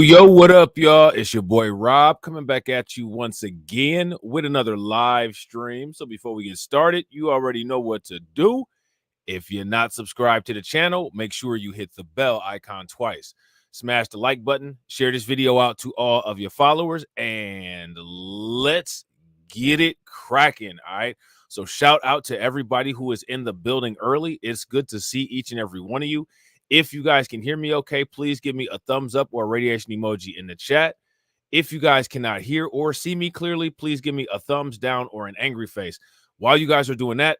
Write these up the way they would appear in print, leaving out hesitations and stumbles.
Yo, what up, y'all? It's your boy Rob coming back at you once again with another live stream. So before we get started, you already know what to do. If you're not subscribed to the channel, make sure you hit the bell icon twice. Smash the like button, share this video out to all of your followers, and let's get it cracking, all right? So shout out to everybody who is in the building early. It's good to see each and every one of you. If you guys can hear me okay, please give me a thumbs up or a radiation emoji in the chat. If you guys cannot hear or see me clearly, please give me a thumbs down or an angry face. While you guys are doing that,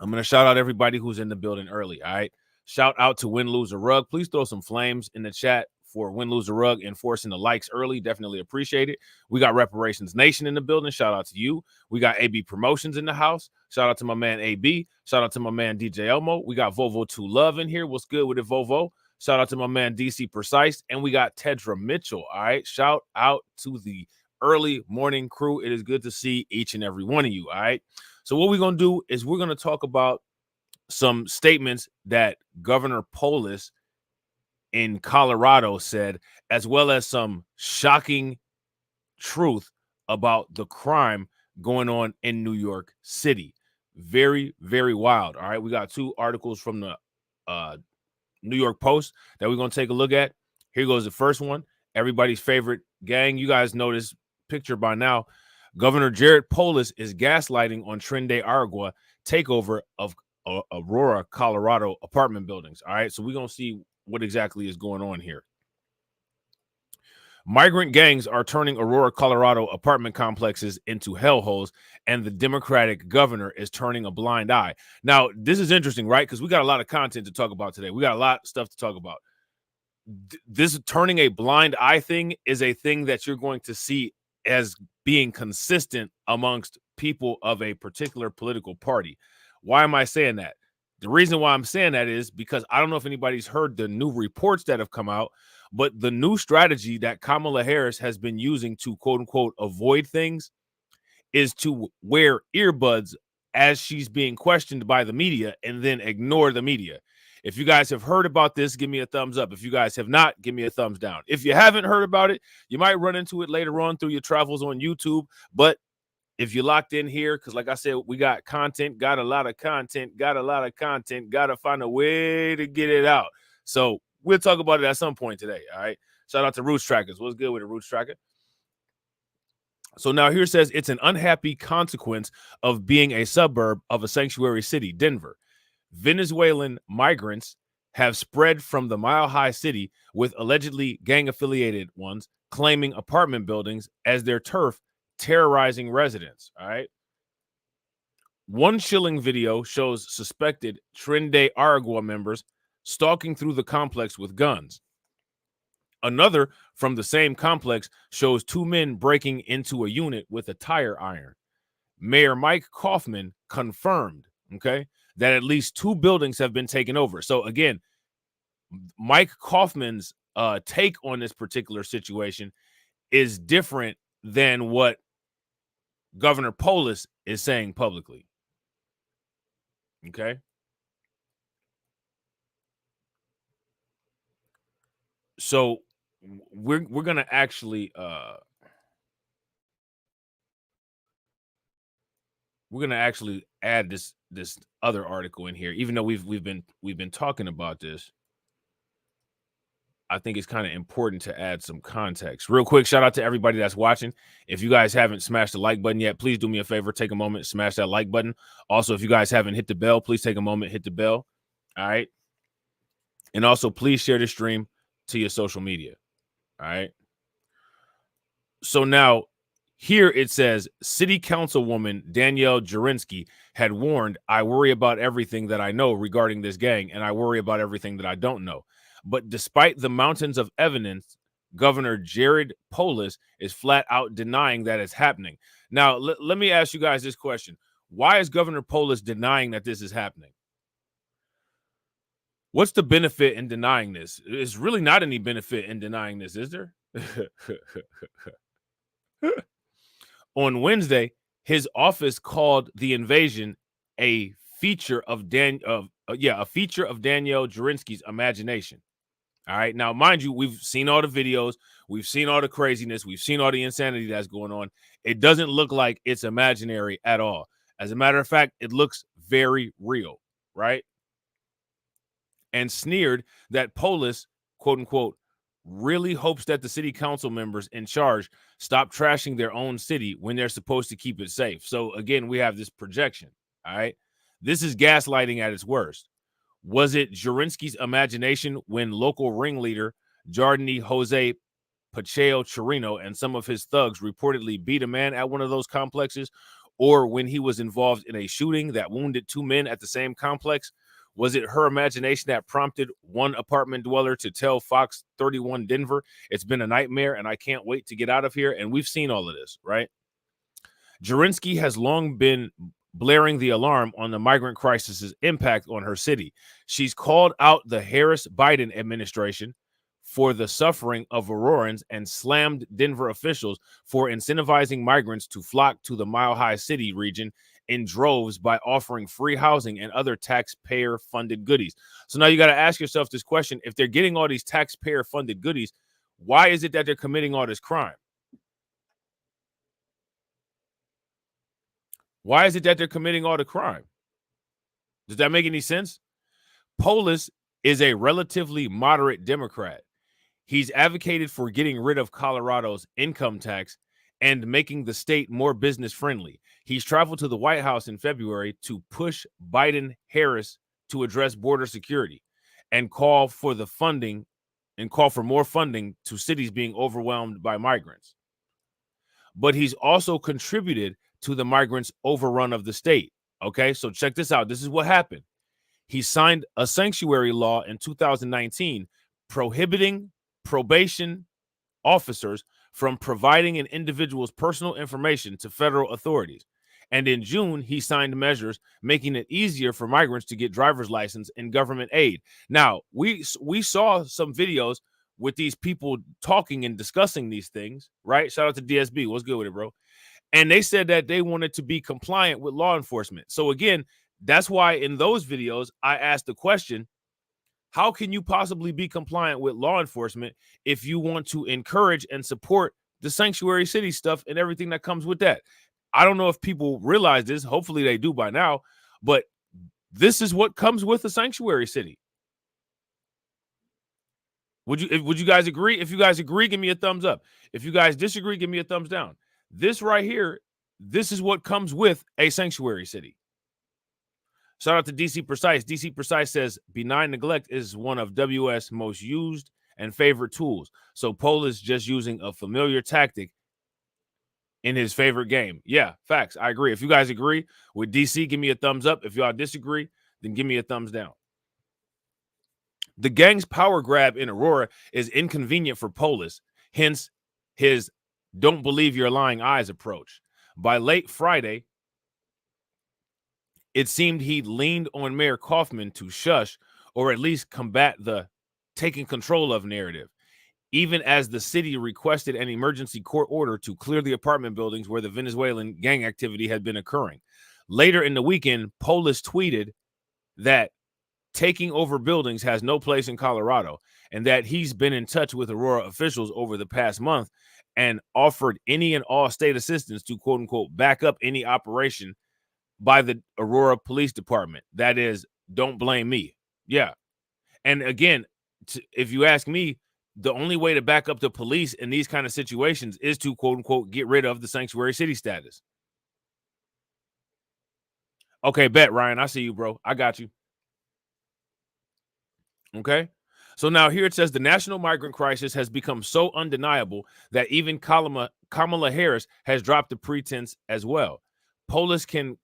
I'm going to shout out everybody who's in the building early, all right? Shout out to Win, Lose, or Rug. Please throw some flames in the chat for Win, Lose, or Rug, enforcing the likes early. Definitely appreciate it. We got Reparations Nation in the building. Shout out to you. We got AB Promotions in the house. Shout out to my man AB. Shout out to my man DJ Elmo. We got Vovo 2 Love in here. What's good with it, Vovo? Shout out to my man DC Precise. And we got Tedra Mitchell, all right? Shout out to the early morning crew. It is good to see each and every one of you, all right? So what we're going to do is we're going to talk about some statements that Governor Polis in Colorado said, as well as some shocking truth about the crime going on in New York City. Very, very wild. All right, we got two articles from the New York Post that we're going to take a look at. Here goes the first one. Everybody's favorite gang. You guys know this picture by now. Governor Jared Polis is gaslighting on Tren De Aragua takeover of Aurora, Colorado apartment buildings. All right, so we're going to see what exactly is going on here. Migrant gangs are turning Aurora, Colorado apartment complexes into hellholes, and the Democratic governor is turning a blind eye. Now, this is interesting, right? Because we got a lot of content to talk about today. We got a lot of stuff to talk about. This turning a blind eye thing is a thing that you're going to see as being consistent amongst people of a particular political party. Why am I saying that? The reason why I'm saying that is because I don't know if anybody's heard the new reports that have come out, but the new strategy that Kamala Harris has been using to quote unquote avoid things is to wear earbuds as she's being questioned by the media and then ignore the media. If you guys have heard about this, give me a thumbs up. If you guys have not, give me a thumbs down. If you haven't heard about it, you might run into it later on through your travels on YouTube. But if you're locked in here, because like I said, we got content, got a lot of content, got to find a way to get it out. So we'll talk about it at some point today, all right? Shout out to Roots Trackers. What's good with the Roots Tracker? So now here says it's an unhappy consequence of being a suburb of a sanctuary city, Denver. Venezuelan migrants have spread from the Mile High City, with allegedly gang-affiliated ones claiming apartment buildings as their turf, terrorizing residents. All right. One chilling video shows suspected Tren De Aragua members stalking through the complex with guns. Another from the same complex shows two men breaking into a unit with a tire iron. Mayor Mike Kaufman confirmed, okay, that at least two buildings have been taken over. So again, Mike Kaufman's take on this particular situation is different than what Governor Polis is saying publicly. Okay. So we're gonna actually add this other article in here, even though we've been talking about this. I think it's kind of important to add some context. Real quick, shout out to everybody that's watching. If you guys haven't smashed the like button yet, please do me a favor, take a moment, smash that like button. Also, if you guys haven't hit the bell, please take a moment, hit the bell. All right. And also, please share the stream to your social media. All right. So now here it says City Councilwoman Danielle Jurinsky had warned, I worry about everything that I know regarding this gang, and I worry about everything that I don't know. But despite the mountains of evidence, Governor Jared Polis is flat out denying that it's happening. Now, let me ask you guys this question. Why is Governor Polis denying that this is happening? What's the benefit in denying this? There's really not any benefit in denying this, is there? On Wednesday, his office called the invasion a feature of Danielle Jurinsky's imagination. All right. Now, mind you, we've seen all the videos. We've seen all the craziness. We've seen all the insanity that's going on. It doesn't look like it's imaginary at all. As a matter of fact, it looks very real, right? And sneered that Polis, quote unquote, really hopes that the city council members in charge stop trashing their own city when they're supposed to keep it safe. So again, we have this projection. All right. This is gaslighting at its worst. Was it Jurinsky's imagination when local ringleader Jardini Jose Pacheco Chirino and some of his thugs reportedly beat a man at one of those complexes, or when he was involved in a shooting that wounded two men at the same complex? Was it her imagination that prompted one apartment dweller to tell Fox 31 Denver, it's been a nightmare and I can't wait to get out of here? And we've seen all of this, right? Jurinsky has long been blaring the alarm on the migrant crisis's impact on her city. She's called out the Harris-Biden administration for the suffering of Aurorans and slammed Denver officials for incentivizing migrants to flock to the Mile High City region in droves by offering free housing and other taxpayer-funded goodies. So now you got to ask yourself this question. If they're getting all these taxpayer-funded goodies, why is it that they're committing all this crime? Why is it that they're committing all the crime? Does that make any sense? Polis is a relatively moderate Democrat. He's advocated for getting rid of Colorado's income tax and making the state more business friendly. He's traveled to the White House in February to push Biden-Harris to address border security and call for more funding to cities being overwhelmed by migrants. But he's also contributed to the migrants' overrun of the state. Okay, so check this out. This is what happened. He signed a sanctuary law in 2019 prohibiting probation officers from providing an individual's personal information to federal authorities. And in June, he signed measures making it easier for migrants to get driver's license and government aid. Now, we saw some videos with these people talking and discussing these things, right? Shout out to DSB. What's good with it, bro? And they said that they wanted to be compliant with law enforcement. So again, that's why in those videos, I asked the question, how can you possibly be compliant with law enforcement if you want to encourage and support the sanctuary city stuff and everything that comes with that? I don't know if people realize this. Hopefully they do by now, but this is what comes with a sanctuary city. Would you guys agree? If you guys agree, give me a thumbs up. If you guys disagree, give me a thumbs down. This right here, this is what comes with a sanctuary city. Shout out to DC Precise. DC Precise says benign neglect is one of WS most used and favorite tools. So Pole is just using a familiar tactic in his favorite game. Yeah, facts. I agree. If you guys agree with DC, give me a thumbs up. If y'all disagree, then give me a thumbs down. The gang's power grab in Aurora is inconvenient for Polis, hence his don't believe your lying eyes approach. By late Friday, it seemed he'd leaned on Mayor Kaufman to shush or at least combat the taking control of narrative, even as the city requested an emergency court order to clear the apartment buildings where the Venezuelan gang activity had been occurring. Later in the weekend, Polis tweeted that taking over buildings has no place in Colorado and that he's been in touch with Aurora officials over the past month and offered any and all state assistance to quote unquote back up any operation by the Aurora Police Department. That is, don't blame me. Yeah. And again, if you ask me, the only way to back up the police in these kind of situations is to quote unquote get rid of the sanctuary city status. Okay, bet, Ryan. I see you, bro. I got you. Okay. So now here it says the national migrant crisis has become so undeniable that even Kamala Harris has dropped the pretense as well. Polis can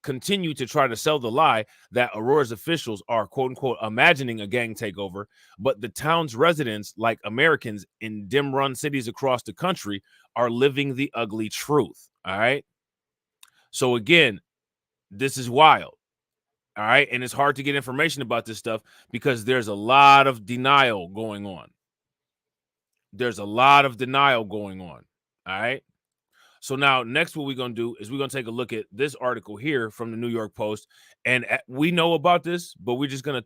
continue to try to sell the lie that Aurora's officials are quote unquote imagining a gang takeover, but the town's residents, like Americans in dim run cities across the country, are living the ugly truth. All right. So again, this is wild. All right. And it's hard to get information about this stuff because there's a lot of denial going on. There's a lot of denial going on. All right. So now next what we're going to do is we're going to take a look at this article here from the New York Post. And we know about this, but we're just going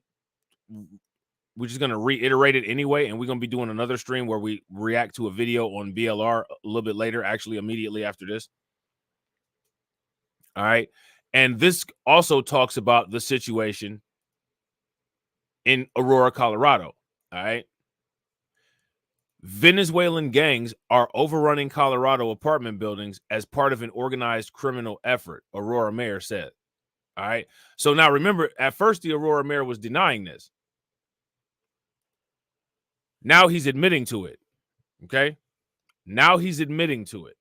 to reiterate it anyway. And we're going to be doing another stream where we react to a video on BLR a little bit later, actually immediately after this. All right. And this also talks about the situation in Aurora, Colorado. All right. Venezuelan gangs are overrunning Colorado apartment buildings as part of an organized criminal effort, Aurora mayor said. All right. So now remember, at first the Aurora mayor was denying this. Now he's admitting to it. Okay. Now he's admitting to it.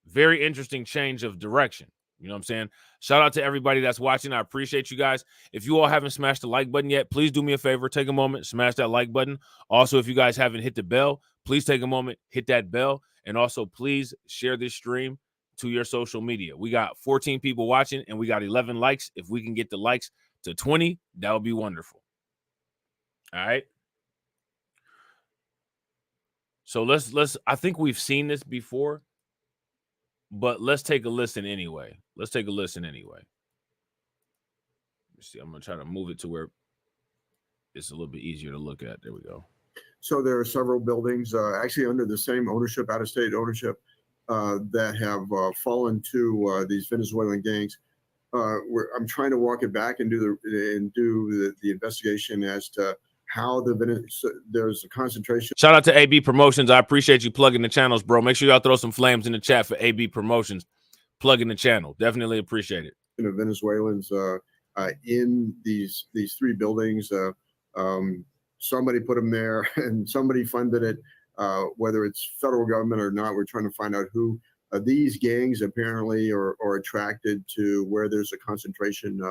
Very interesting change of direction. You know what I'm saying? Shout out to everybody that's watching. I appreciate you guys. If you all haven't smashed the like button yet, please do me a favor. Take a moment, smash that like button. Also, if you guys haven't hit the bell, please take a moment, hit that bell. And also, please share this stream to your social media. We got 14 people watching and we got 11 likes. If we can get the likes to 20, that would be wonderful. All right. So let's I think we've seen this before. But let's take a listen anyway. Let's take a listen anyway. Let's see. I'm going to try to move it to where it's a little bit easier to look at. There we go. So there are several buildings actually under the same ownership, out-of-state ownership, that have fallen to these Venezuelan gangs. I'm trying to walk it back and do the investigation as to how there's a concentration. Shout out to AB Promotions. I appreciate you plugging the channels, bro. Make sure y'all throw some flames in the chat for AB Promotions. Plugging the channel. Definitely appreciate it. Venezuelans in these three buildings. Somebody put them there and somebody funded it. Whether it's federal government or not, we're trying to find out who. These gangs apparently are attracted to where there's a concentration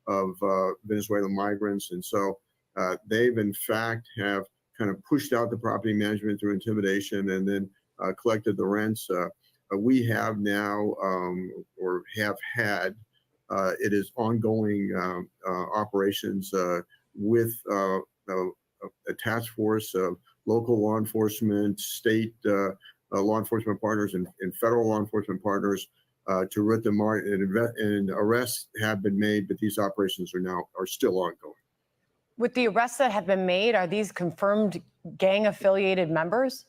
of Venezuelan migrants, and so they've in fact have kind of pushed out the property management through intimidation, and then collected the rents. We have now, or have had, it is ongoing operations with a task force of local law enforcement, state law enforcement partners, and federal law enforcement partners to root them out. And arrests have been made, but these operations are still ongoing. With the arrests that have been made, are these confirmed gang-affiliated members?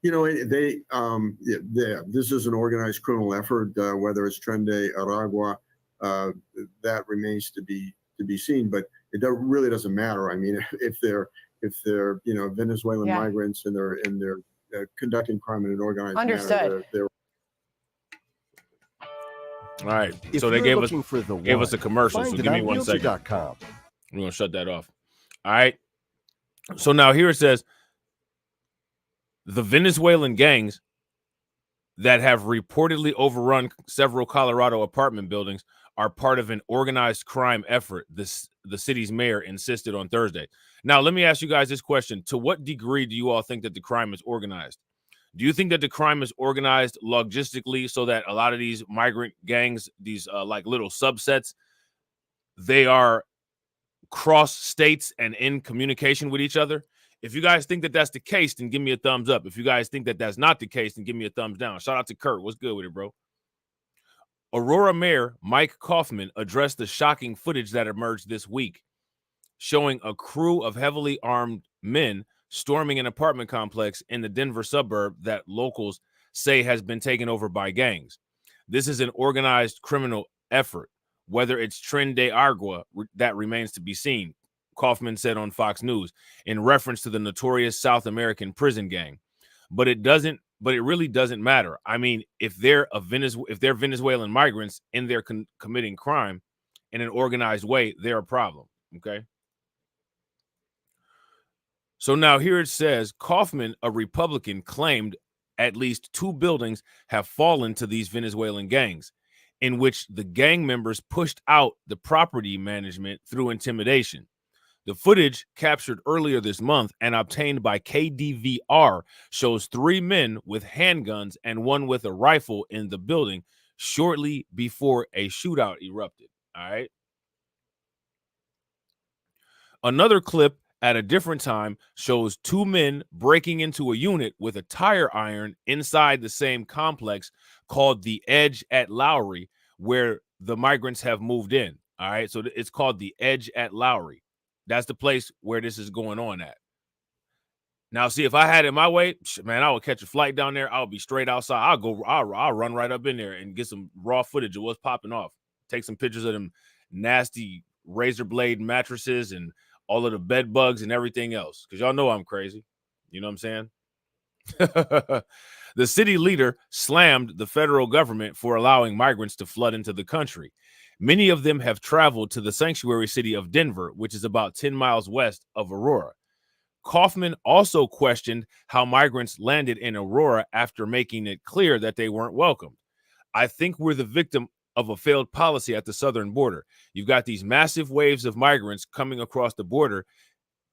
You know, this is an organized criminal effort. Whether it's Tren De Aragua, that remains to be seen. But it really doesn't matter. I mean, if they're Venezuelan migrants and they're conducting crime in an organized manner, they're all right. If so they gave us a commercial. So give me 1 second. Realty.com. We're gonna shut that off. All right. So now here it says the Venezuelan gangs that have reportedly overrun several Colorado apartment buildings are part of an organized crime effort, the city's mayor insisted on Thursday. Now, let me ask you guys this question. To what degree do you all think that the crime is organized? Do you think that the crime is organized logistically so that a lot of these migrant gangs, these like little subsets, they are cross states and in communication with each other? If you guys think that that's the case, then give me a thumbs up. If you guys think that that's not the case, then give me a thumbs down. Shout out to Kurt. What's good with it, bro? Aurora Mayor Mike Kaufman addressed the shocking footage that emerged this week, showing a crew of heavily armed men storming an apartment complex in the Denver suburb that locals say has been taken over by gangs. This is an organized criminal effort. Whether it's Tren De Aragua, that remains to be seen, Kaufman said on Fox News in reference to the notorious South American prison gang. But it really doesn't matter. I mean, if they're Venezuelan migrants and they're committing crime in an organized way, they're a problem. Okay. So now here it says Kaufman, a Republican, claimed at least 2 buildings have fallen to these Venezuelan gangs, in which the gang members pushed out the property management through intimidation. The footage captured earlier this month and obtained by KDVR shows 3 men with handguns and 1 with a rifle in the building shortly before a shootout erupted. All right. Another clip at a different time shows 2 men breaking into a unit with a tire iron inside the same complex called the Edge at Lowry, where the migrants have moved in. All right. So it's called the Edge at Lowry. That's the place where this is going on at. Now, see, if I had it my way, man, I would catch a flight down there. I'll be straight outside. I'll run right up in there and get some raw footage of what's popping off. Take some pictures of them nasty razor blade mattresses and all of the bed bugs and everything else. Because y'all know I'm crazy. You know what I'm saying? The city leader slammed the federal government for allowing migrants to flood into the country. Many of them have traveled to the sanctuary city of Denver, which is about 10 miles west of Aurora. Kaufman also questioned how migrants landed in Aurora after making it clear that they weren't welcomed. I think we're the victim of a failed policy at the southern border. You've got these massive waves of migrants coming across the border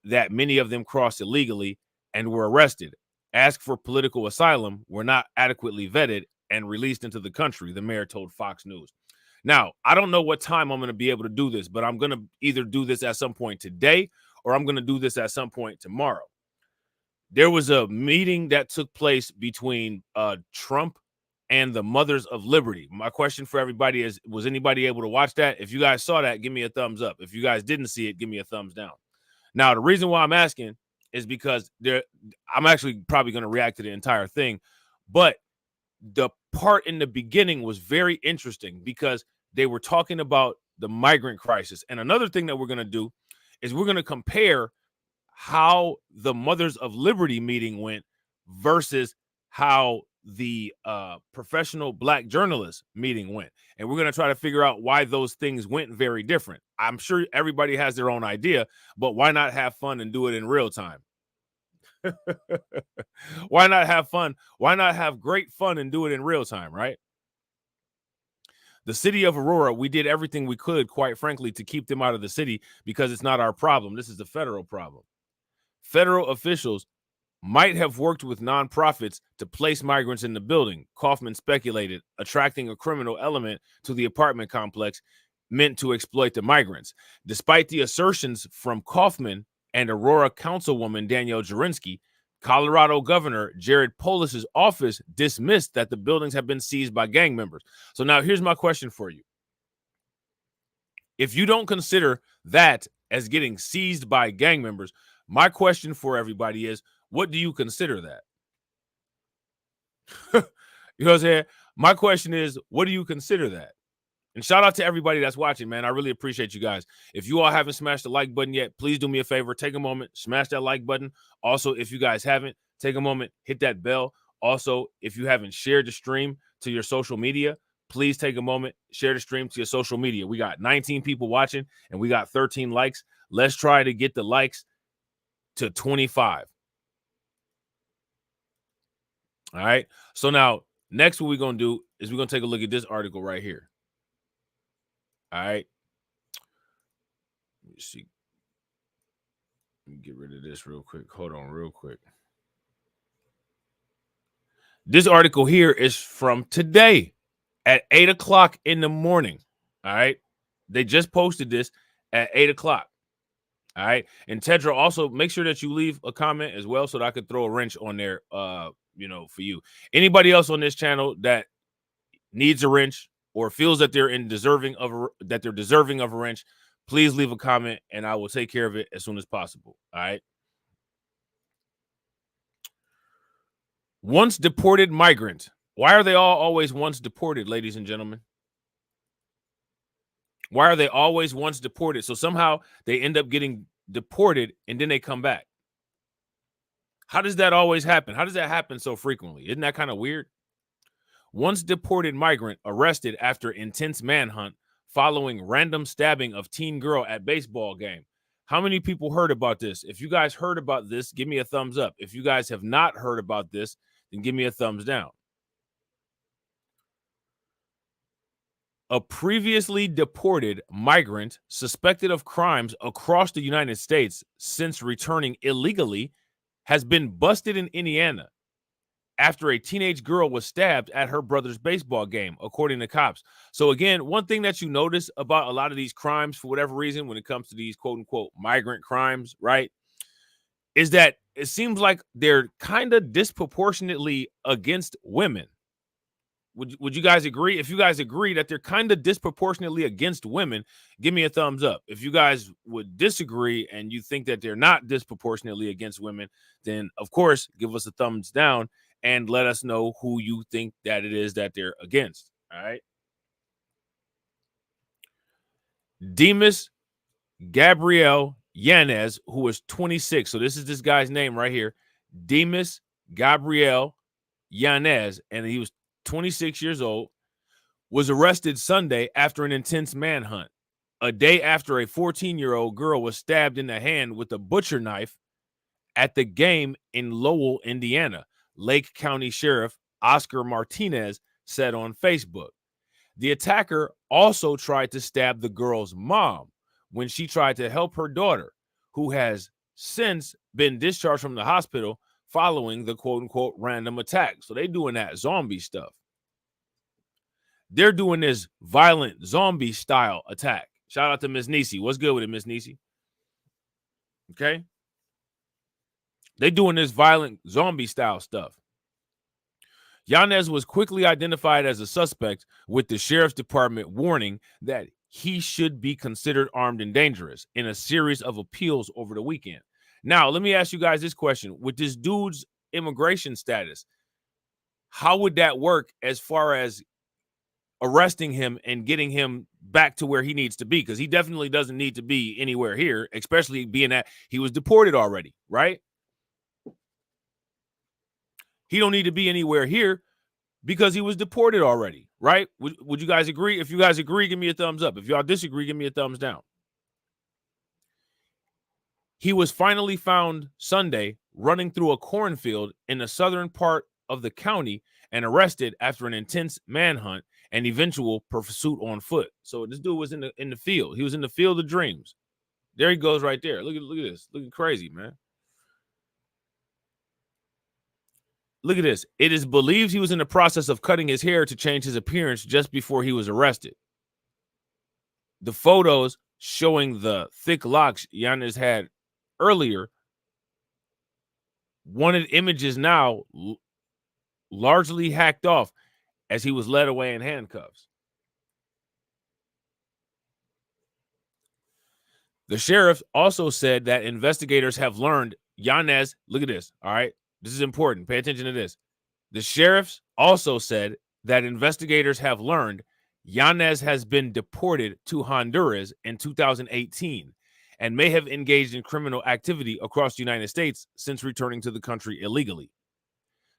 that many of them crossed illegally and were arrested, asked for political asylum, were not adequately vetted, and released into the country, the mayor told Fox News. Now, I don't know what time I'm going to be able to do this, but I'm going to either do this at some point today or I'm going to do this at some point tomorrow. There was a meeting that took place between Trump and the Mothers of Liberty. My question for everybody is, was anybody able to watch that? If you guys saw that, give me a thumbs up. If you guys didn't see it, give me a thumbs down. Now, the reason why I'm asking is because I'm actually probably going to react to the entire thing, but the part in the beginning was very interesting because they were talking about the migrant crisis. And another thing that we're going to do is we're going to compare how the Mothers of Liberty meeting went versus how the professional Black journalists meeting went. And we're going to try to figure out why those things went very different. I'm sure everybody has their own idea, but why not have fun and do it in real time? Why not have fun? Why not have great fun and do it in real time, right? The city of Aurora, we did everything we could, quite frankly, to keep them out of the city because it's not our problem. This is the federal problem. Federal officials might have worked with nonprofits to place migrants in the building, Kaufman speculated, attracting a criminal element to the apartment complex meant to exploit the migrants. Despite the assertions from Kaufman and Aurora Councilwoman Danielle Jurinsky, Colorado Governor Jared Polis's office dismissed that the buildings have been seized by gang members. So now here's my question for you. If you don't consider that as getting seized by gang members, my question for everybody is, what do you consider that? You know what I'm saying? My question is, what do you consider that? And shout out to everybody that's watching, man. I really appreciate you guys. If you all haven't smashed the like button yet, please do me a favor. Take a moment, smash that like button. Also, if you guys haven't, take a moment, hit that bell. Also, if you haven't shared the stream to your social media, please take a moment, share the stream to your social media. We got 19 people watching and we got 13 likes. Let's try to get the likes to 25. All right. So now, next what we're going to do is we're going to take a look at this article right here. All right. Let me see. Let me get rid of this real quick. Hold on real quick. This article here is from today at 8 o'clock in the morning. All right. They just posted this at 8 o'clock. All right. And Tedra, also make sure that you leave a comment as well so that I could throw a wrench on there, for you. Anybody else on this channel that needs a wrench or feels that they're deserving of a wrench, please leave a comment and I will take care of it as soon as possible. All right. Once deported migrant. Why are they all always once deported, ladies and gentlemen? Why are they always once deported? So somehow they end up getting deported and then they come back. How does that always happen? How does that happen so frequently? Isn't that kind of weird? Once deported migrant arrested after intense manhunt following random stabbing of teen girl at baseball game. How many people heard about this? If you guys heard about this, give me a thumbs up. If you guys have not heard about this, then give me a thumbs down. A previously deported migrant suspected of crimes across the United States since returning illegally has been busted in Indiana after a teenage girl was stabbed at her brother's baseball game, according to cops. So again, one thing that you notice about a lot of these crimes, for whatever reason, when it comes to these quote unquote migrant crimes, right, is that it seems like they're kind of disproportionately against women. Would you guys agree? If you guys agree that they're kind of disproportionately against women, give me a thumbs up. If you guys would disagree and you think that they're not disproportionately against women, then of course, give us a thumbs down and let us know who you think that it is that they're against. All right. Demas Gabriel Yanez, who was 26. So this is this guy's name right here. Demas Gabriel Yanez, and he was 26 years old, was arrested Sunday after an intense manhunt, a day after a 14-year-old girl was stabbed in the hand with a butcher knife at the game in Lowell, Indiana, Lake County Sheriff Oscar Martinez said on Facebook. The attacker also tried to stab the girl's mom when she tried to help her daughter, who has since been discharged from the hospital following the quote-unquote random attack. So they're doing that zombie stuff. They're doing this violent zombie style attack. Shout out to Miss Nisi. What's good with it, Miss Nisi? Okay. They're doing this violent zombie style stuff. Yanez was quickly identified as a suspect, with the sheriff's department warning that he should be considered armed and dangerous in a series of appeals over the weekend. Now, let me ask you guys this question. With this dude's immigration status, how would that work as far as arresting him and getting him back to where he needs to be? Because he definitely doesn't need to be anywhere here, especially being that he was deported already, right? He don't need to be anywhere here because he was deported already, right? Would you guys agree? If you guys agree, give me a thumbs up. If y'all disagree, give me a thumbs down. He was finally found Sunday running through a cornfield in the southern part of the county and arrested after an intense manhunt and eventual pursuit on foot. So this dude was in the field. He was in the field of dreams. There he goes right there. Look at this. Looking crazy, man. Look at this. It is believed he was in the process of cutting his hair to change his appearance just before he was arrested. The photos showing the thick locks Yanez had earlier wanted images now largely hacked off as he was led away in handcuffs. The sheriff also said that investigators have learned Yanez, look at this, all right? This is important. Pay attention to this. The sheriffs also said that investigators have learned Yanez has been deported to Honduras in 2018 and may have engaged in criminal activity across the United States since returning to the country illegally.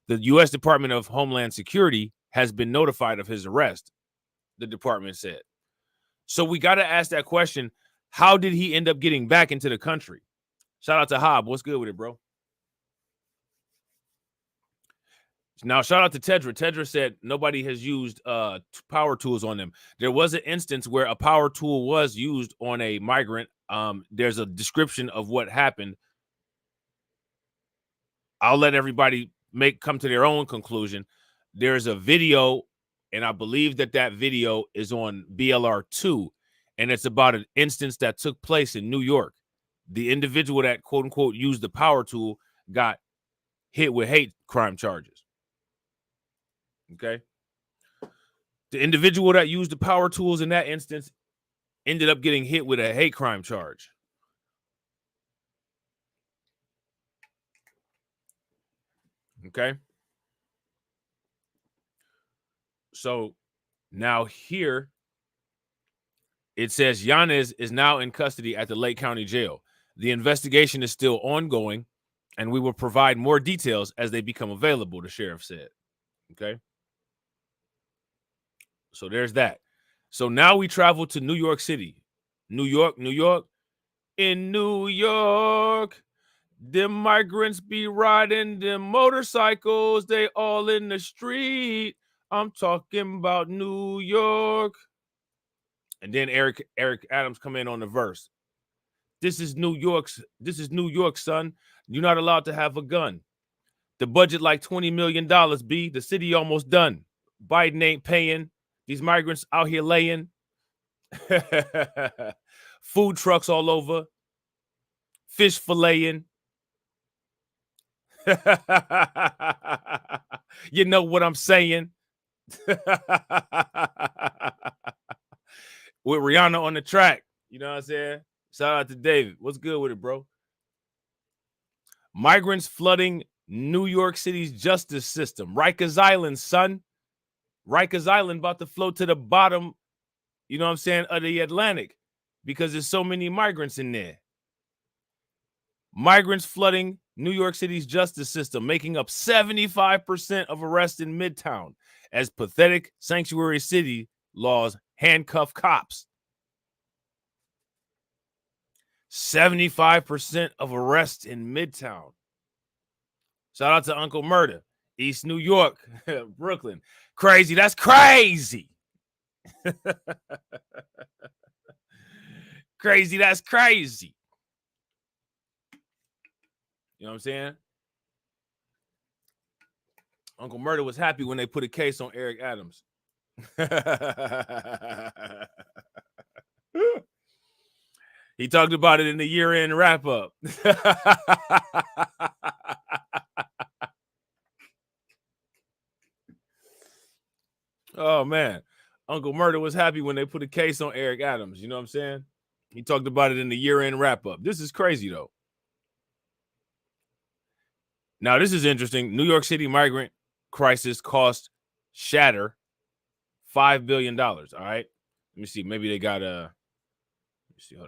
The U.S. Department of Homeland Security has been notified of his arrest, the department said. So we got to ask that question, how did he end up getting back into the country? Shout out to Hob. What's good with it, bro? Now, shout out to Tedra. Tedra said nobody has used power tools on them. There was an instance where a power tool was used on a migrant. There's a description of what happened. I'll let everybody come to their own conclusion. There's a video, and I believe that video is on BLR2, and it's about an instance that took place in New York. The individual that, quote unquote, used the power tool got hit with hate crime charges. Okay. The individual that used the power tools in that instance ended up getting hit with a hate crime charge. Okay. So now here it says Yanez is now in custody at the Lake County Jail. The investigation is still ongoing, and we will provide more details as they become available, the sheriff said. Okay. So there's that. So now we travel to New York City. New York. In New York, them migrants be riding them motorcycles. They all in the street. I'm talking about New York. And then Eric Adams come in on the verse. This is New York, son. You're not allowed to have a gun. The budget like $20 million, B. The city almost done. Biden ain't paying. These migrants out here laying. Food trucks all over. Fish filleting. You know what I'm saying? With Rihanna on the track. You know what I'm saying? Shout out to David. What's good with it, bro? Migrants flooding New York City's justice system. Rikers Island, son. Rikers Island about to float to the bottom, you know what I'm saying, of the Atlantic because there's so many migrants in there. Migrants flooding New York City's justice system, making up 75% of arrests in Midtown as pathetic sanctuary city laws handcuff cops. 75% of arrests in Midtown. Shout out to Uncle Murder, East New York, Brooklyn. Crazy. That's crazy. Crazy. That's crazy. You know what I'm saying? Uncle Murder was happy when they put a case on Eric Adams. He talked about it in the year-end wrap-up. Oh, man. Uncle Murder was happy when they put a case on Eric Adams. You know what I'm saying? He talked about it in the year-end wrap-up. This is crazy, though. Now, this is interesting. New York City migrant crisis cost shatter $5 billion. All right. Let me see. Maybe they got hold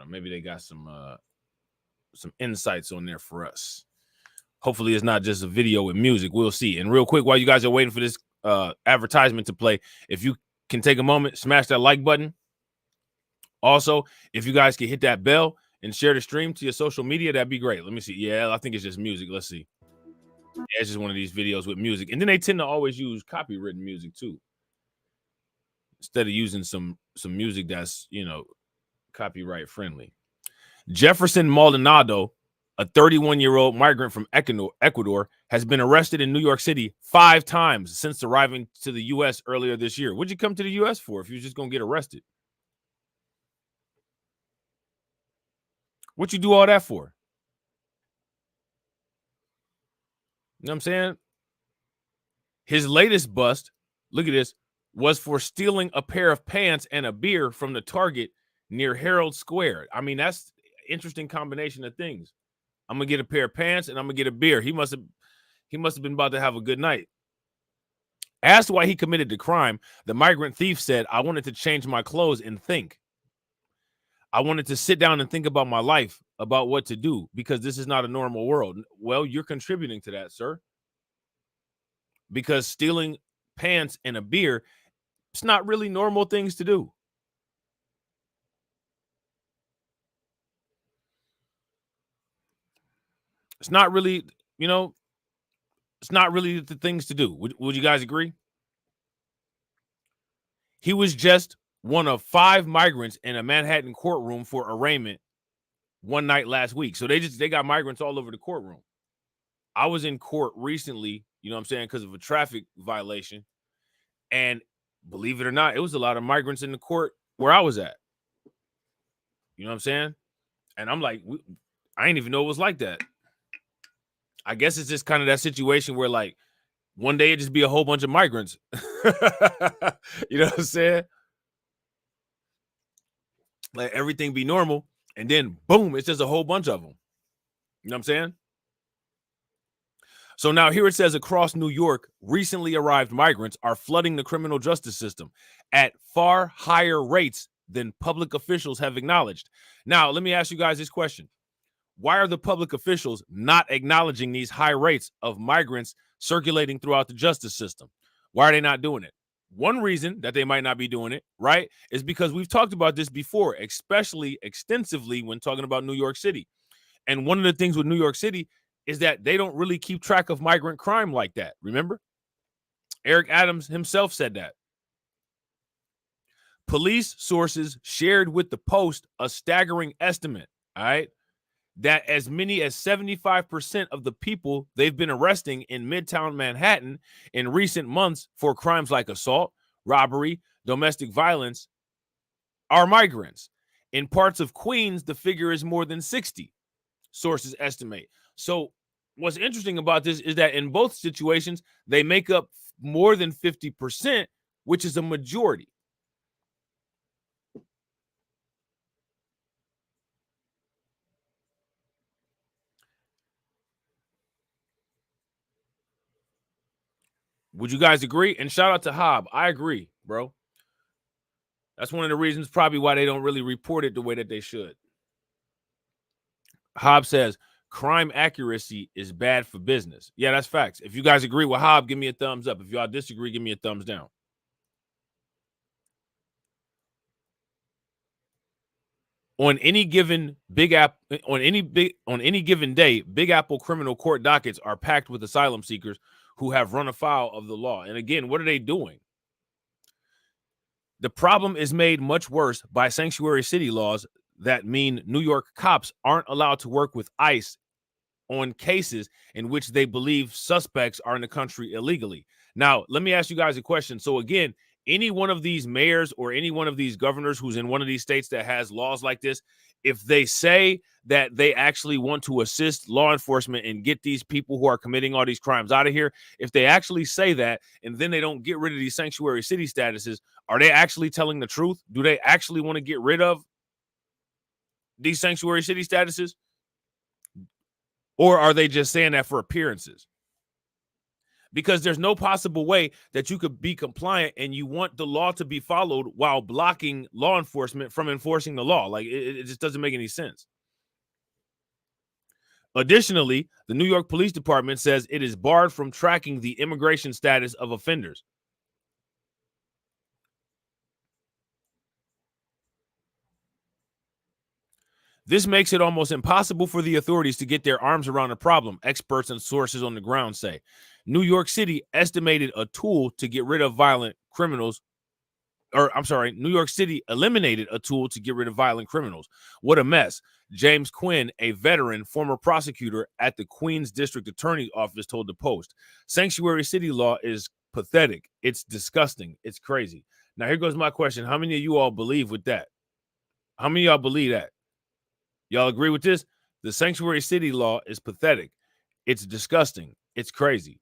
on. Maybe they got some insights on there for us. Hopefully it's not just a video with music. We'll see. And real quick, while you guys are waiting for this advertisement to play, if you can take a moment, smash that like button. Also, if you guys can hit that bell and share the stream to your social media, that'd be great. Let me see. Yeah, I think it's just music. Let's see. Yeah, it's just one of these videos with music. And then they tend to always use copywritten music too. Instead of using some music that's, you know, copyright friendly. Jefferson Maldonado A 31-year-old migrant from Ecuador has been arrested in New York City 5 times since arriving to the U.S. earlier this year. What'd you come to the U.S. for if you're just going to get arrested? What you do all that for? You know what I'm saying? His latest bust, look at this, was for stealing a pair of pants and a beer from the Target near Herald Square. I mean, that's an interesting combination of things. I'm gonna get a pair of pants and I'm gonna get a beer. He must have been about to have a good night. Asked why he committed the crime, the migrant thief said, "I wanted to change my clothes and think. I wanted to sit down and think about my life, about what to do, because this is not a normal world." Well, you're contributing to that, sir. Because stealing pants and a beer, it's not really normal things to do. It's not really, it's not really the things to do. Would you guys agree? He was just one of 5 migrants in a Manhattan courtroom for arraignment one night last week. So they got migrants all over the courtroom. I was in court recently, you know what I'm saying, because of a traffic violation. And believe it or not, it was a lot of migrants in the court where I was at. You know what I'm saying? And I'm like, I didn't even know it was like that. I guess it's just kind of that situation where, like, one day it just be a whole bunch of migrants. You know what I'm saying? Like, everything be normal, and then boom, it's just a whole bunch of them. You know what I'm saying? So now here it says across New York, recently arrived migrants are flooding the criminal justice system at far higher rates than public officials have acknowledged. Now, let me ask you guys this question. Why are the public officials not acknowledging these high rates of migrants circulating throughout the justice system? Why are they not doing it? One reason that they might not be doing it, right, is because we've talked about this before, especially extensively when talking about New York City. And one of the things with New York City is that they don't really keep track of migrant crime like that. Remember? Eric Adams himself said that. Police sources shared with the Post a staggering estimate, all right, that as many as 75% of the people they've been arresting in midtown Manhattan in recent months for crimes like assault, robbery, domestic violence are migrants. In parts of Queens, the figure is more than 60, sources estimate. So what's interesting about this is that in both situations, they make up more than 50%, which is a majority. Would you guys agree? And shout out to Hob. I agree, bro. That's one of the reasons probably why they don't really report it the way that they should. Hob says, crime accuracy is bad for business. Yeah, that's facts. If you guys agree with Hob, give me a thumbs up. If y'all disagree, give me a thumbs down. On any given given day, Big Apple criminal court dockets are packed with asylum seekers who have run afoul of the law. And again, what are they doing? The problem is made much worse by sanctuary city laws that mean New York cops aren't allowed to work with ICE on cases in which they believe suspects are in the country illegally. Now, let me ask you guys a question. So again, any one of these mayors or any one of these governors who's in one of these states that has laws like this, if they say that they actually want to assist law enforcement and get these people who are committing all these crimes out of here, if they actually say that and then they don't get rid of these sanctuary city statuses, are they actually telling the truth? Do they actually want to get rid of these sanctuary city statuses? Or are they just saying that for appearances? Because there's no possible way that you could be compliant and you want the law to be followed while blocking law enforcement from enforcing the law. Like, it just doesn't make any sense. Additionally, the New York Police Department says it is barred from tracking the immigration status of offenders. This makes it almost impossible for the authorities to get their arms around the problem, experts and sources on the ground say. New York City estimated a tool to get rid of violent criminals New York City eliminated a tool to get rid of violent criminals. What a mess. James Quinn, a veteran, former prosecutor at the Queens District Attorney's Office, told the Post. Sanctuary city law is pathetic. It's disgusting. It's crazy. Now, here goes my question. How many of you all believe with that? How many of y'all believe that? Y'all agree with this? The sanctuary city law is pathetic. It's disgusting. It's crazy.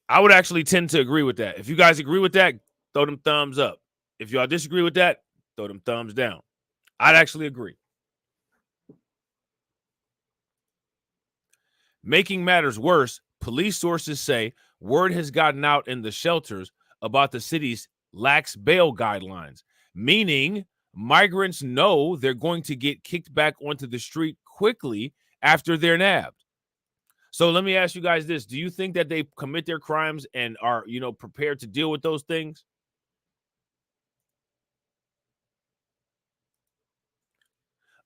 I would actually tend to agree with that. If you guys agree with that, throw them thumbs up. If y'all disagree with that, throw them thumbs down. I'd actually agree. Making matters worse, police sources say word has gotten out in the shelters about the city's lax bail guidelines, meaning migrants know they're going to get kicked back onto the street quickly after they're nabbed. So let me ask you guys this. Do you think that they commit their crimes and are, prepared to deal with those things?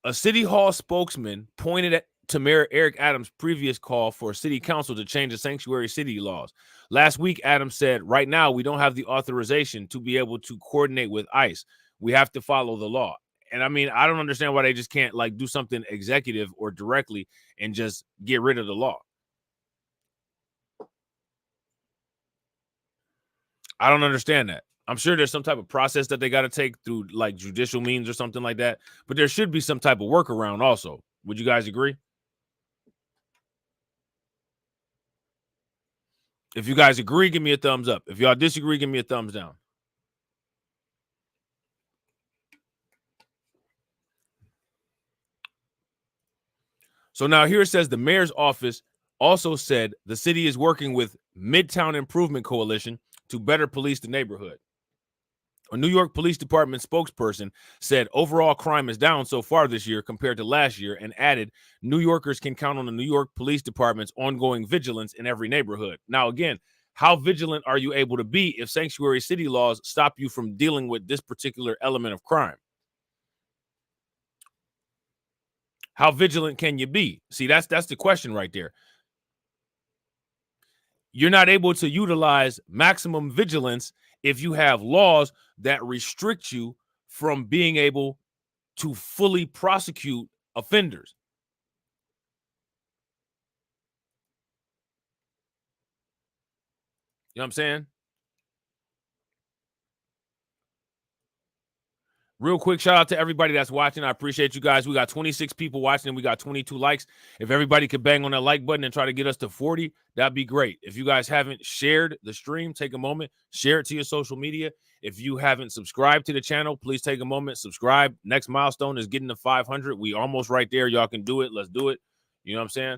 A city hall spokesman pointed to Mayor Eric Adams' previous call for city council to change the sanctuary city laws. Last week, Adams said, right now, we don't have the authorization to be able to coordinate with ICE. We have to follow the law. And I mean, I don't understand why they just can't do something executive or directly and just get rid of the law. I don't understand that. I'm sure there's some type of process that they got to take through judicial means or something like that. But there should be some type of workaround also. Would you guys agree? If you guys agree, give me a thumbs up. If y'all disagree, give me a thumbs down. So now here it says the mayor's office also said the city is working with Midtown Improvement Coalition to better police the neighborhood. A New York Police Department spokesperson said overall crime is down so far this year compared to last year and added New Yorkers can count on the New York Police Department's ongoing vigilance in every neighborhood. Now, again, how vigilant are you able to be if sanctuary city laws stop you from dealing with this particular element of crime? How vigilant can you be? See, that's the question right there. You're not able to utilize maximum vigilance if you have laws that restrict you from being able to fully prosecute offenders. You know what I'm saying? Real quick, shout out to everybody that's watching. I appreciate you guys. We got 26 people watching and we got 22 likes. If everybody could bang on that like button and try to get us to 40, that'd be great. If you guys haven't shared the stream, take a moment, share it to your social media. If you haven't subscribed to the channel, please take a moment, subscribe. Next milestone is getting to 500. We almost right there. Y'all can do it. Let's do it. You know what I'm saying?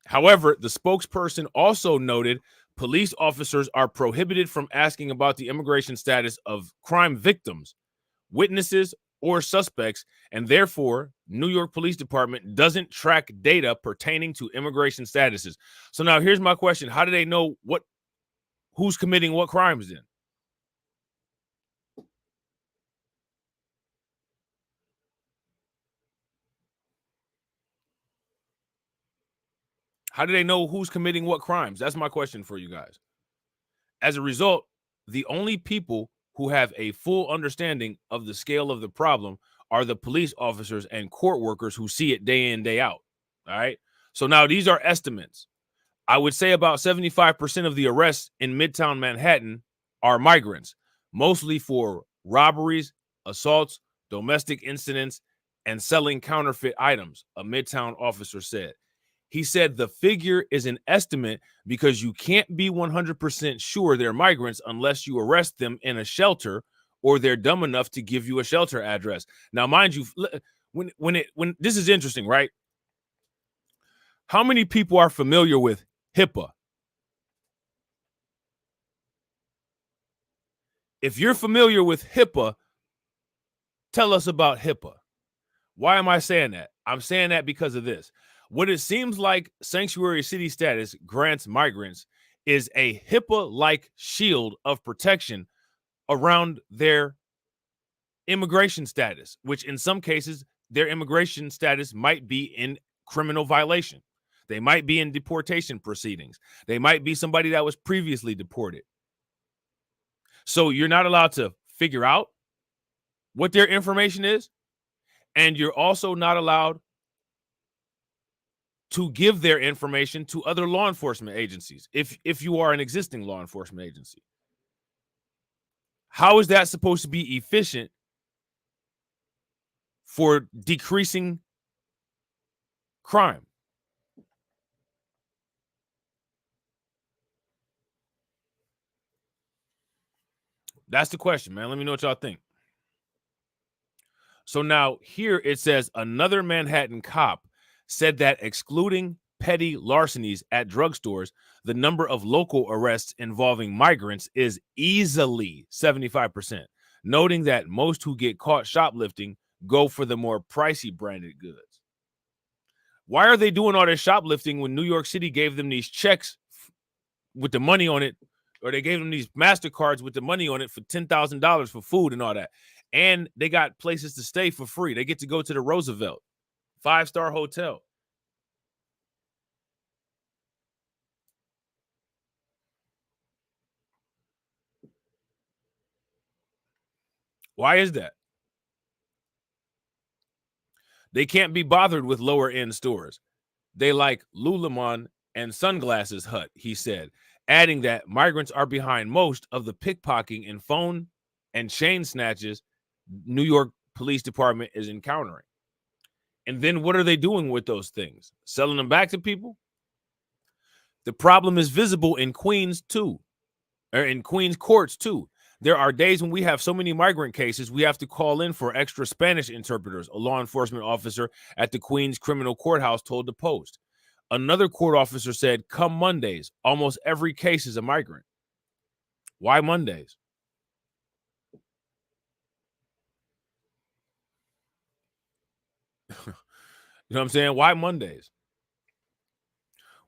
However, the spokesperson also noted police officers are prohibited from asking about the immigration status of crime victims, witnesses, or suspects, and therefore, New York Police Department doesn't track data pertaining to immigration statuses. So now here's my question. How do they know who's committing what crimes then? How do they know who's committing what crimes? That's my question for you guys. As a result, the only people who have a full understanding of the scale of the problem are the police officers and court workers who see it day in, day out. All right. So now these are estimates. I would say about 75% of the arrests in Midtown Manhattan are migrants, mostly for robberies, assaults, domestic incidents, and selling counterfeit items, a Midtown officer said. He said the figure is an estimate because you can't be 100% sure they're migrants unless you arrest them in a shelter or they're dumb enough to give you a shelter address. Now, mind you, when this is interesting, right? How many people are familiar with HIPAA? If you're familiar with HIPAA, tell us about HIPAA. Why am I saying that? I'm saying that because of this. What it seems like sanctuary city status grants migrants is a HIPAA-like shield of protection around their immigration status, which in some cases, their immigration status might be in criminal violation. They might be in deportation proceedings. They might be somebody that was previously deported. So you're not allowed to figure out what their information is, and you're also not allowed to give their information to other law enforcement agencies if you are an existing law enforcement agency. How is that supposed to be efficient for decreasing crime? That's the question, man. Let me know what y'all think. So now here it says another Manhattan cop said that excluding petty larcenies at drugstores, the number of local arrests involving migrants is easily 75%, noting that most who get caught shoplifting go for the more pricey branded goods. Why are they doing all this shoplifting when New York City gave them these checks with the money on it, or they gave them these MasterCards with the money on it for $10,000 for food and all that? And they got places to stay for free. They get to go to the Roosevelt 5-star hotel. Why is that? They can't be bothered with lower end stores. They like Lululemon and Sunglasses Hut, he said, adding that migrants are behind most of the pickpocketing and phone and chain snatches New York Police Department is encountering. And then what are they doing with those things? Selling them back to people? The problem is visible in Queens too, or in Queens courts too. There are days when we have so many migrant cases, we have to call in for extra Spanish interpreters, a law enforcement officer at the Queens Criminal Courthouse told the Post. Another court officer said, come Mondays, almost every case is a migrant. Why Mondays? You know what I'm saying? Why Mondays?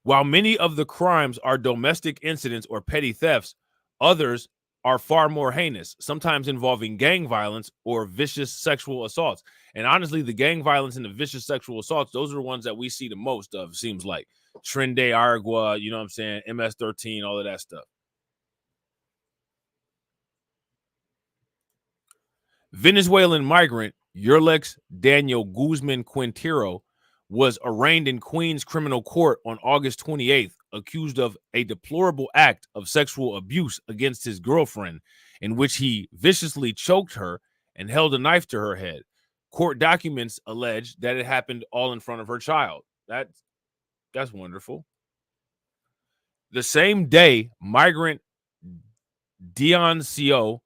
While many of the crimes are domestic incidents or petty thefts, others are far more heinous, sometimes involving gang violence or vicious sexual assaults. And honestly, the gang violence and the vicious sexual assaults, those are the ones that we see the most of, seems like. Tren De Aragua, you know what I'm saying? MS-13, all of that stuff. Venezuelan migrant Yerlex Daniel Guzman Quintero was arraigned in Queens criminal court on August 28th, accused of a deplorable act of sexual abuse against his girlfriend, in which he viciously choked her and held a knife to her head. Court documents allege that it happened all in front of her child. That's wonderful. The same day, migrant Dioncio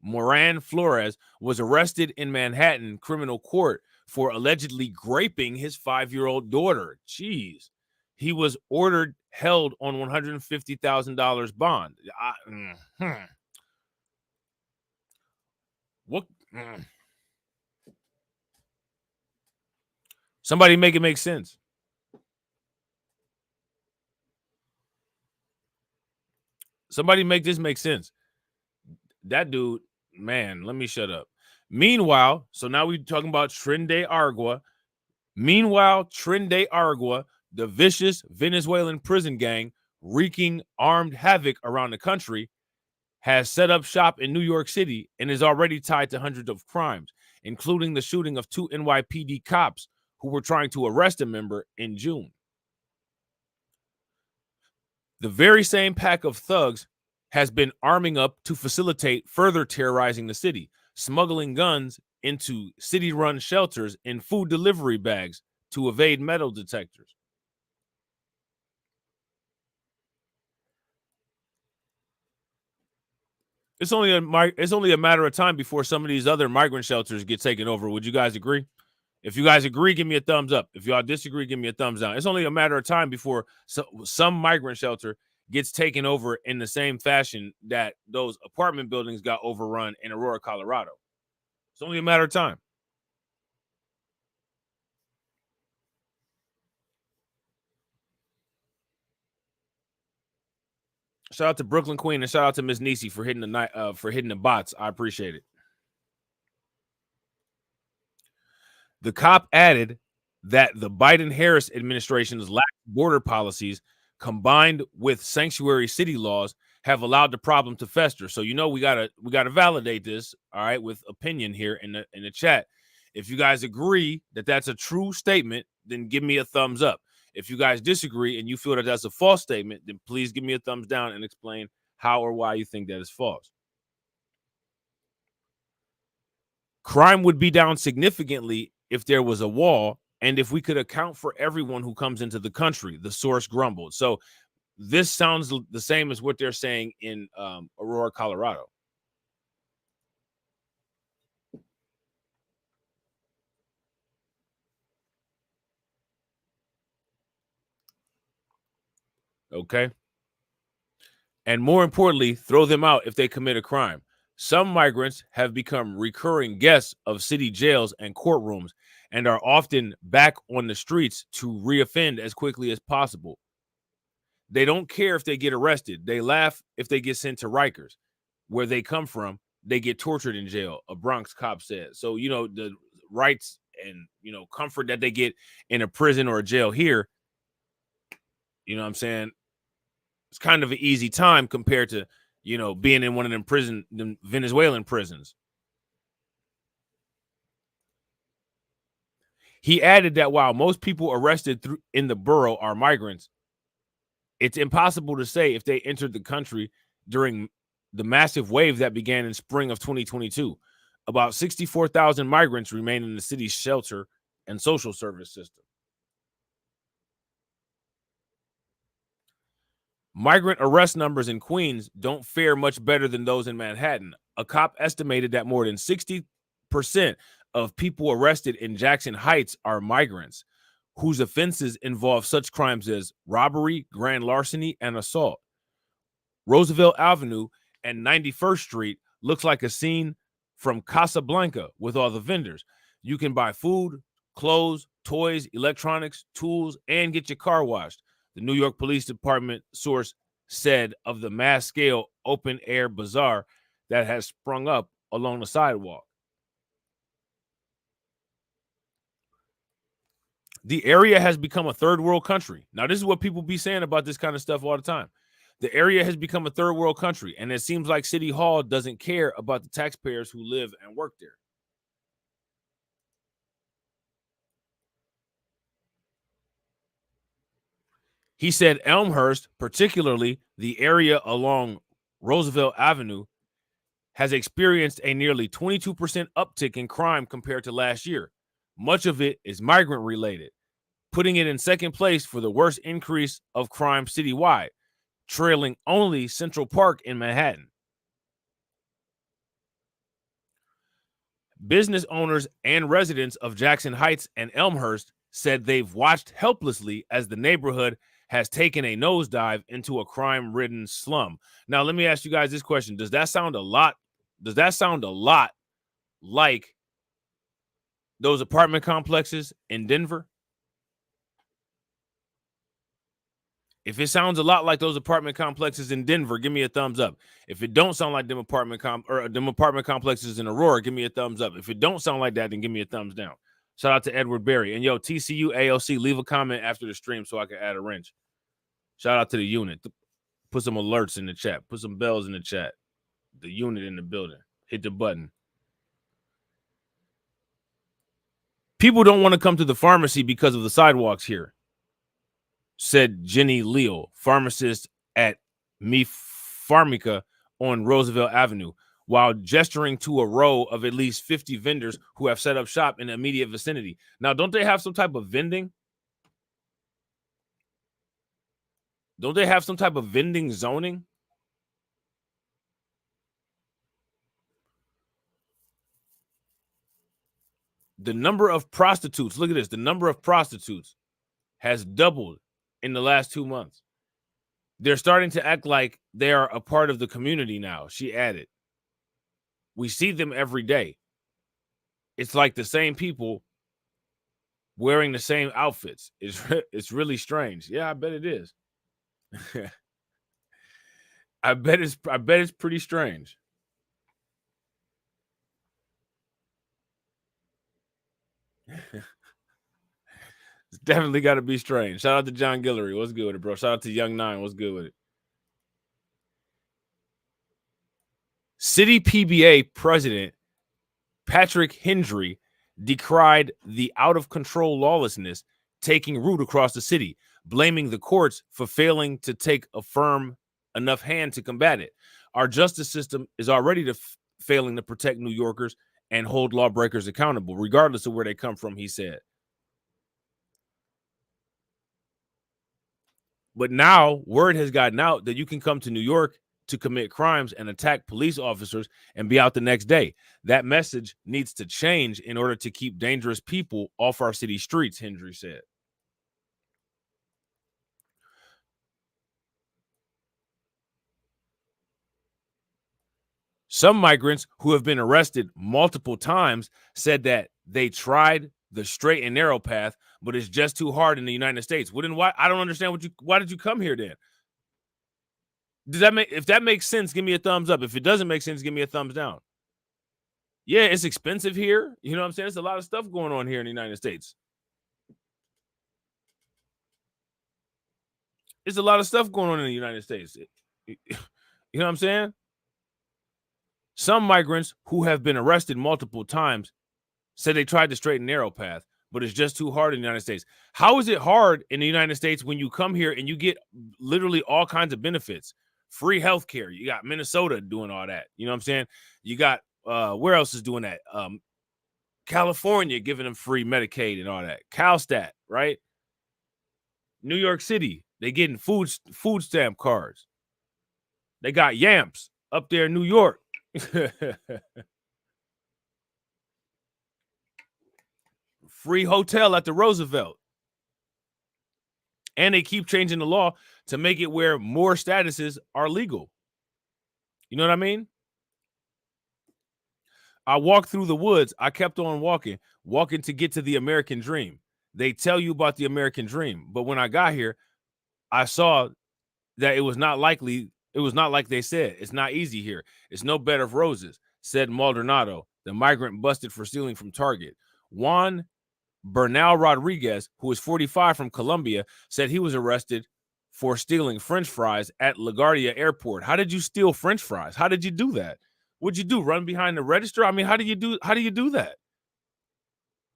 Moran Flores was arrested in Manhattan criminal court for allegedly graping his 5-year-old daughter. Jeez. He was ordered held on $150,000 bond. What? Somebody make it make sense. Somebody make this make sense. That dude, man, let me shut up. Meanwhile, so now we're talking about Tren De Aragua. Meanwhile, Tren De Aragua, the vicious Venezuelan prison gang wreaking armed havoc around the country, has set up shop in New York City and is already tied to hundreds of crimes, including the shooting of 2 NYPD cops who were trying to arrest a member in June. The very same pack of thugs has been arming up to facilitate further terrorizing the city, smuggling guns into city-run shelters in food delivery bags to evade metal detectors. It's only a matter of time before some of these other migrant shelters get taken over. Would you guys agree? If you guys agree, give me a thumbs up. If y'all disagree, give me a thumbs down. It's only a matter of time before some migrant shelter gets taken over in the same fashion that those apartment buildings got overrun in Aurora, Colorado. It's only a matter of time. Shout out to Brooklyn Queen and shout out to Miss Nisi for hitting the bots. I appreciate it. The cop added that the Biden-Harris administration's lax border policies, combined with sanctuary city laws, have allowed the problem to fester. So we gotta validate this, all right, with opinion here in the chat. If you guys agree that that's a true statement, then give me a thumbs up. If you guys disagree and you feel that that's a false statement, then please give me a thumbs down and explain how or why you think that is false. Crime would be down significantly if there was a wall and if we could account for everyone who comes into the country, the source grumbled. So this sounds the same as what they're saying in Aurora, Colorado. Okay. And more importantly, throw them out if they commit a crime. Some migrants have become recurring guests of city jails and courtrooms and are often back on the streets to reoffend as quickly as possible. They don't care if they get arrested. They laugh if they get sent to Rikers. Where they come from, they get tortured in jail, a Bronx cop said. So, the rights and, comfort that they get in a prison or a jail here, what I'm saying? It's kind of an easy time compared to, being in one of them Venezuelan prisons. He added that while most people arrested in the borough are migrants, it's impossible to say if they entered the country during the massive wave that began in spring of 2022. About 64,000 migrants remain in the city's shelter and social service system. Migrant arrest numbers in Queens don't fare much better than those in Manhattan. A cop estimated that more than 60% of people arrested in Jackson Heights are migrants, whose offenses involve such crimes as robbery, grand larceny, and assault. Roosevelt Avenue and 91st Street looks like a scene from Casablanca with all the vendors. You can buy food, clothes, toys, electronics, tools, and get your car washed. The New York Police Department source said of the mass-scale open-air bazaar that has sprung up along the sidewalk. The area has become a third world country. Now, this is what people be saying about this kind of stuff all the time. The area has become a third world country, and it seems like City Hall doesn't care about the taxpayers who live and work there. He said Elmhurst, particularly the area along Roosevelt Avenue, has experienced a nearly 22% uptick in crime compared to last year. Much of it is migrant related, putting it in second place for the worst increase of crime citywide, trailing only Central Park in Manhattan. Business owners and residents of Jackson Heights and Elmhurst said they've watched helplessly as the neighborhood has taken a nosedive into a crime-ridden slum. Now, let me ask you guys this question. Does that sound a lot like those apartment complexes in Denver? If it sounds a lot like those apartment complexes in Denver, give me a thumbs up. If it don't sound like them apartment complexes in Aurora, give me a thumbs up. If it don't sound like that, then give me a thumbs down. Shout out to Edward Berry. And yo, TCU AOC, leave a comment after the stream so I can add a wrench. Shout out to the unit. Put some alerts in the chat. Put some bells in the chat. The unit in the building. Hit the button. People don't want to come to the pharmacy because of the sidewalks here, said Jenny Leal, pharmacist at Me Pharmica on Roosevelt Avenue, while gesturing to a row of at least 50 vendors who have set up shop in the immediate vicinity. Now, don't they have some type of vending? Don't they have some type of vending zoning? The number of prostitutes, look at this, the number of prostitutes has doubled in the last 2 months. They're starting to act like they are a part of the community now, she added. We see them every day. It's like the same people wearing the same outfits. It's really strange. Yeah, I bet it is. I bet it's pretty strange. It's definitely got to be strange. Shout out to John Guillory. What's good with it, bro? Shout out to Young Nine. What's good with it? City PBA president Patrick Hendry decried the out-of-control lawlessness taking root across the city, blaming the courts for failing to take a firm enough hand to combat it. Our justice system is already failing to protect New Yorkers and hold lawbreakers accountable, regardless of where they come from, he said. But now word has gotten out that you can come to New York to commit crimes and attack police officers and be out the next day. That message needs to change in order to keep dangerous people off our city streets, Hendry said. Some migrants who have been arrested multiple times said that they tried the straight and narrow path, but it's just too hard in the United States. Well, then why? I don't understand why did you come here then? If that makes sense, give me a thumbs up. If it doesn't make sense, give me a thumbs down. Yeah, it's expensive here. You know what I'm saying? There's a lot of stuff going on here in the United States. There's a lot of stuff going on in the United States. You know what I'm saying? Some migrants who have been arrested multiple times said they tried the straight and narrow path, but it's just too hard in the United States. How is it hard in the United States when you come here and you get literally all kinds of benefits? Free healthcare. You got Minnesota doing all that. You know what I'm saying? You got where else is doing that? California giving them free Medicaid and all that. CalStat, right? New York City, they getting food stamp cards. They got Yamps up there in New York. Free hotel at the Roosevelt. And they keep changing the law to make it where more statuses are legal. You know what I mean? I walked through the woods. I kept on walking to get to the American dream. They tell you about the American dream. But when I got here, I saw that it was not like they said. It's not easy here. It's no bed of roses, said Maldonado, the migrant busted for stealing from Target. Juan Bernal Rodriguez, who is 45 from Colombia, said he was arrested for stealing French fries at LaGuardia Airport. How did you steal French fries? How did you do that? What'd you do? Run behind the register? I mean, how do you do that?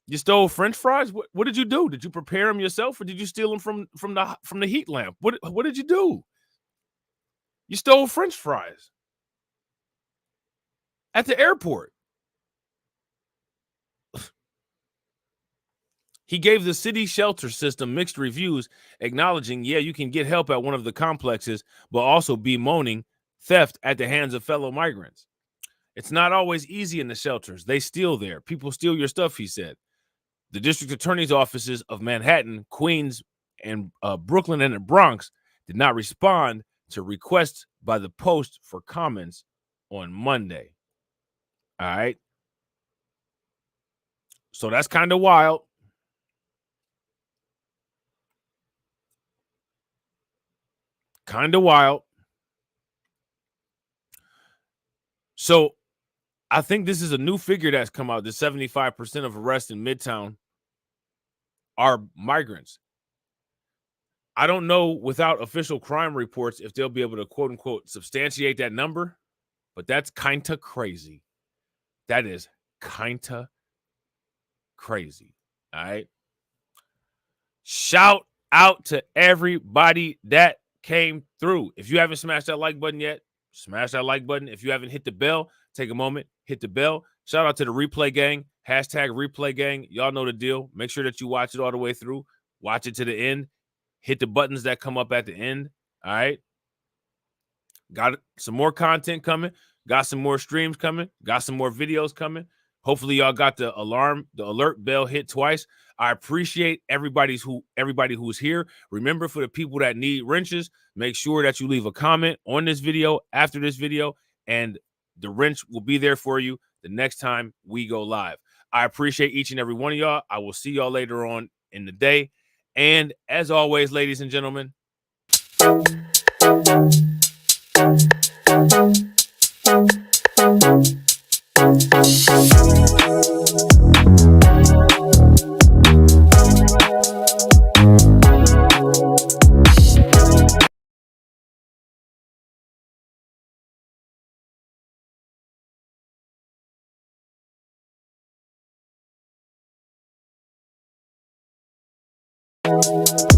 You stole French fries? What did you do? Did you prepare them yourself, or did you steal them from the heat lamp? What did you do? You stole French fries at the airport. He gave the city shelter system mixed reviews, acknowledging, yeah, you can get help at one of the complexes, but also bemoaning theft at the hands of fellow migrants. It's not always easy in the shelters. They steal there. People steal your stuff, he said. The district attorney's offices of Manhattan, Queens, and Brooklyn and the Bronx did not respond to requests by the Post for comments on Monday. All right. So that's kind of wild. Kind of wild. So I think this is a new figure that's come out. The 75% of arrests in Midtown are migrants. I don't know without official crime reports if they'll be able to, quote unquote, substantiate that number, but that's kind of crazy. That is kind of crazy. All right. Shout out to everybody that came through. If you haven't smashed that like button yet, smash that like button. If you haven't hit the bell, take a moment, hit the bell. Shout out to the replay gang, #replay gang. Y'all know the deal. Make sure that you watch it all the way through. Watch it to the end. Hit the buttons that come up at the end. All right. Got some more content coming. Got some more streams coming. Got some more videos coming. Hopefully y'all got the alert bell hit twice. I appreciate everybody who's here. Remember, for the people that need wrenches, make sure that you leave a comment on this video, after this video, and the wrench will be there for you the next time we go live. I appreciate each and every one of y'all. I will see y'all later on in the day. And as always, ladies and gentlemen, you.